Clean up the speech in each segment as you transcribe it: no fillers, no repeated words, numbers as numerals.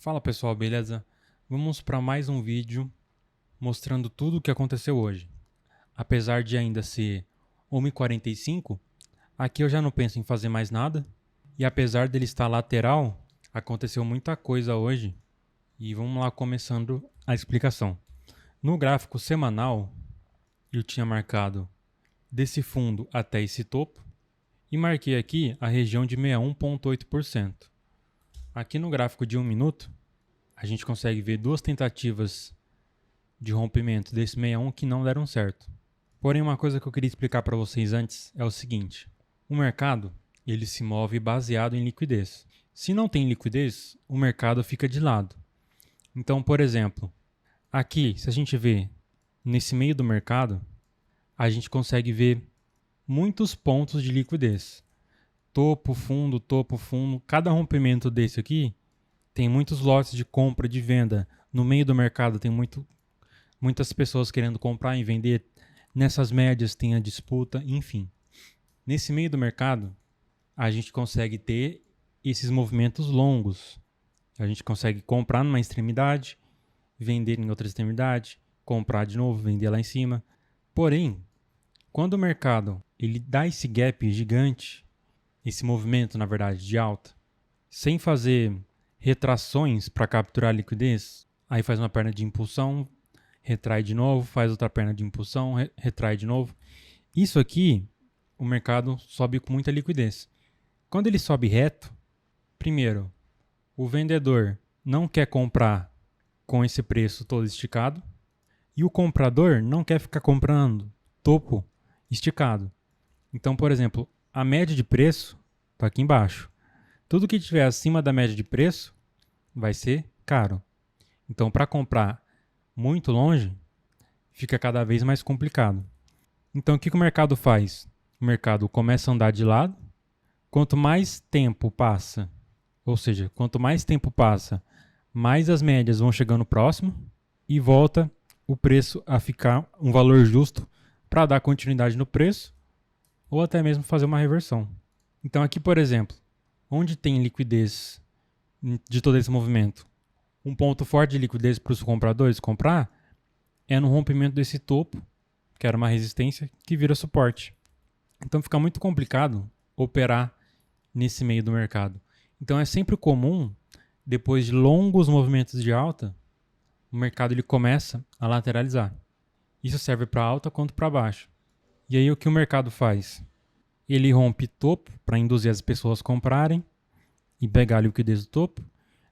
Fala pessoal, beleza? Vamos para mais um vídeo mostrando tudo o que aconteceu hoje. Apesar de ainda ser 1h45, aqui eu já não penso em fazer mais nada. E apesar dele estar lateral, aconteceu muita coisa hoje. E vamos lá começando a explicação. No gráfico semanal, eu tinha marcado desse fundo até esse topo e marquei aqui a região de 61,8%. Aqui no gráfico de 1 minuto, a gente consegue ver duas tentativas de rompimento desse 61 que não deram certo. Porém, uma coisa que eu queria explicar para vocês antes é o seguinte: o mercado ele se move baseado em liquidez. Se não tem liquidez, o mercado fica de lado. Então, por exemplo, aqui, se a gente vê nesse meio do mercado, a gente consegue ver muitos pontos de liquidez. Topo, fundo, topo, fundo. Cada rompimento desse aqui tem muitos lotes de compra e de venda. No meio do mercado tem muitas pessoas querendo comprar e vender. Nessas médias tem a disputa, enfim. Nesse meio do mercado, a gente consegue ter esses movimentos longos. A gente consegue comprar numa extremidade, vender em outra extremidade, comprar de novo, vender lá em cima. Porém, quando o mercado ele dá esse gap gigante, esse movimento, na verdade, de alta, sem fazer retrações para capturar a liquidez, aí faz uma perna de impulsão, retrai de novo, faz outra perna de impulsão, retrai de novo. Isso aqui, o mercado sobe com muita liquidez. Quando ele sobe reto, primeiro, o vendedor não quer comprar com esse preço todo esticado e o comprador não quer ficar comprando topo esticado. Então, por exemplo, a média de preço está aqui embaixo. Tudo que estiver acima da média de preço vai ser caro. Então, para comprar muito longe, fica cada vez mais complicado. Então, o que o mercado faz? O mercado começa a andar de lado. Quanto mais tempo passa, ou seja, quanto mais tempo passa, mais as médias vão chegando próximo e volta o preço a ficar um valor justo para dar continuidade no preço ou até mesmo fazer uma reversão. Então, aqui, por exemplo, onde tem liquidez de todo esse movimento, um ponto forte de liquidez para os compradores comprar é no rompimento desse topo, que era uma resistência, que vira suporte. Então fica muito complicado operar nesse meio do mercado. Então é sempre comum, depois de longos movimentos de alta, o mercado ele começa a lateralizar. Isso serve para alta quanto para baixo. E aí o que o mercado faz? Ele rompe topo para induzir as pessoas a comprarem e pegar a liquidez do topo.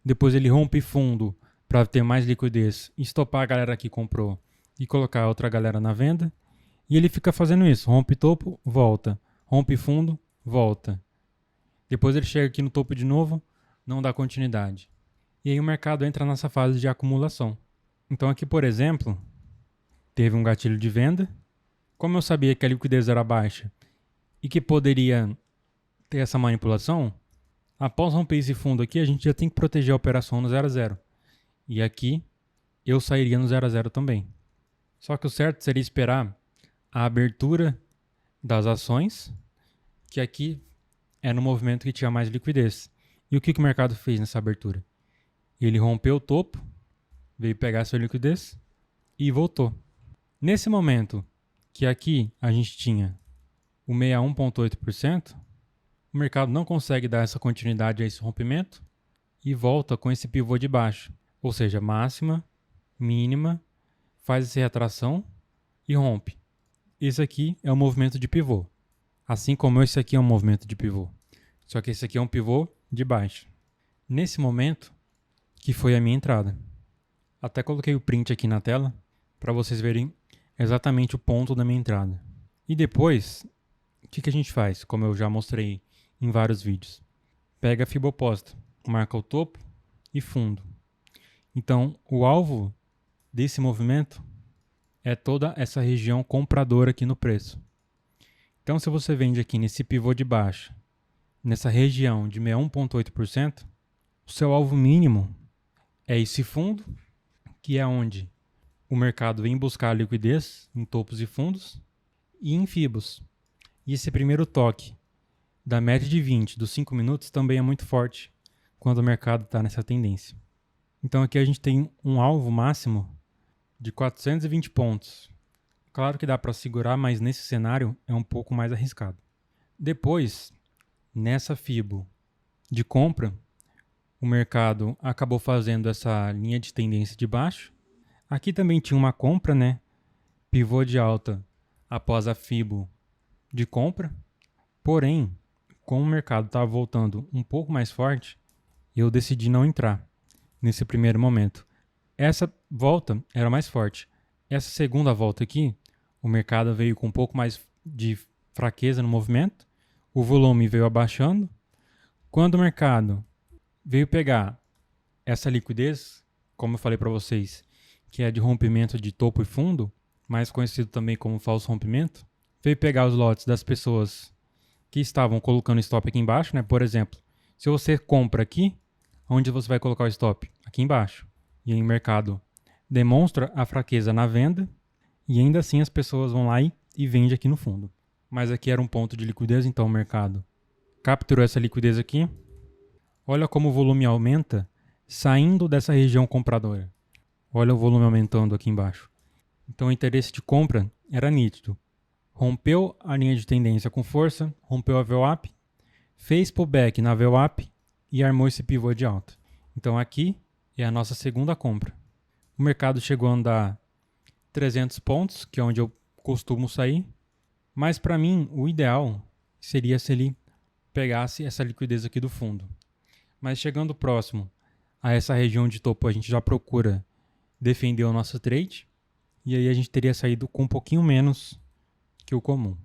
Depois ele rompe fundo para ter mais liquidez, estopar a galera que comprou e colocar outra galera na venda. E ele fica fazendo isso, rompe topo, volta, rompe fundo, volta. Depois ele chega aqui no topo de novo, não dá continuidade. E aí o mercado entra nessa fase de acumulação. Então aqui, por exemplo, teve um gatilho de venda. Como eu sabia que a liquidez era baixa e que poderia ter essa manipulação, após romper esse fundo aqui, a gente já tem que proteger a operação no 0 a 0. E aqui, eu sairia no 0 a 0 também. Só que o certo seria esperar a abertura das ações, que aqui é no movimento que tinha mais liquidez. E o que o mercado fez nessa abertura? Ele rompeu o topo, veio pegar sua liquidez e voltou. Nesse momento que aqui a gente tinha o 61,8%, o mercado não consegue dar essa continuidade a esse rompimento e volta com esse pivô de baixo. Ou seja, máxima, mínima, faz essa retração e rompe. Esse aqui é o movimento de pivô. Assim como esse aqui é um movimento de pivô. Só que esse aqui é um pivô de baixo. Nesse momento, que foi a minha entrada. Até coloquei o print aqui na tela para vocês verem exatamente o ponto da minha entrada. E depois, o que a gente faz? Como eu já mostrei em vários vídeos. Pega a fibra oposta, marca o topo e fundo. Então, o alvo desse movimento é toda essa região compradora aqui no preço. Então, se você vende aqui nesse pivô de baixo, nessa região de 61,8%, o seu alvo mínimo é esse fundo, que é onde o mercado vem buscar liquidez em topos e fundos e em fibos. E esse primeiro toque da média de 20 dos 5 minutos também é muito forte quando o mercado está nessa tendência. Então aqui a gente tem um alvo máximo de 420 pontos. Claro que dá para segurar, mas nesse cenário é um pouco mais arriscado. Depois, nessa FIBO de compra, o mercado acabou fazendo essa linha de tendência de baixo. Aqui também tinha uma compra, né? Pivô de alta após a FIBO de compra. Porém, como o mercado estava voltando um pouco mais forte, eu decidi não entrar nesse primeiro momento. Essa volta era mais forte. Essa segunda volta aqui, o mercado veio com um pouco mais de fraqueza no movimento, o volume veio abaixando. Quando o mercado veio pegar essa liquidez, como eu falei para vocês, que é de rompimento de topo e fundo, mais conhecido também como falso rompimento, veio pegar os lotes das pessoas que estavam colocando stop aqui embaixo, né? Por exemplo, se você compra aqui, onde você vai colocar o stop? Aqui embaixo. E aí o mercado demonstra a fraqueza na venda e ainda assim as pessoas vão lá e vendem aqui no fundo. Mas aqui era um ponto de liquidez, então o mercado capturou essa liquidez aqui. Olha como o volume aumenta saindo dessa região compradora. Olha o volume aumentando aqui embaixo. Então o interesse de compra era nítido. Rompeu a linha de tendência com força, rompeu a VWAP, fez pullback na VWAP e armou esse pivô de alta. Então aqui é a nossa segunda compra. O mercado chegou a andar 300 pontos, que é onde eu costumo sair. Mas para mim, o ideal seria se ele pegasse essa liquidez aqui do fundo. Mas chegando próximo a essa região de topo, a gente já procura defender o nosso trade. E aí a gente teria saído com um pouquinho menos que o comum.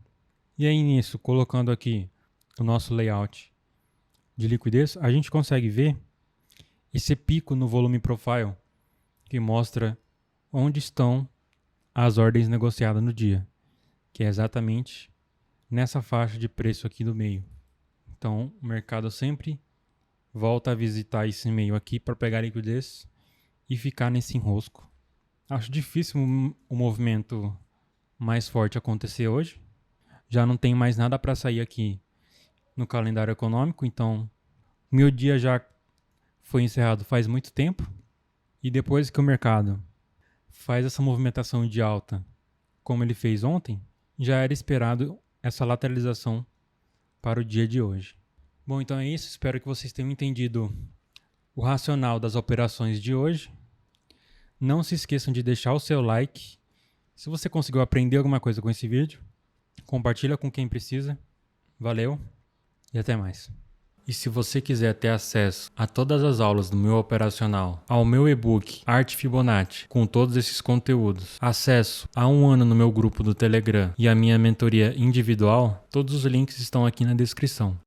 E aí nisso, colocando aqui o nosso layout de liquidez, a gente consegue ver esse pico no volume profile que mostra onde estão as ordens negociadas no dia, que é exatamente nessa faixa de preço aqui do meio. Então o mercado sempre volta a visitar esse meio aqui para pegar liquidez e ficar nesse enrosco. Acho difícil o movimento mais forte acontecer hoje. Já não tem mais nada para sair aqui no calendário econômico, então o meu dia já foi encerrado faz muito tempo. E depois que o mercado faz essa movimentação de alta, como ele fez ontem, já era esperado essa lateralização para o dia de hoje. Bom, então é isso. Espero que vocês tenham entendido o racional das operações de hoje. Não se esqueçam de deixar o seu like. Se você conseguiu aprender alguma coisa com esse vídeo, compartilha com quem precisa. Valeu e até mais. E se você quiser ter acesso a todas as aulas do meu operacional, ao meu e-book Arte Fibonacci, com todos esses conteúdos, acesso a 1 ano no meu grupo do Telegram e a minha mentoria individual, todos os links estão aqui na descrição.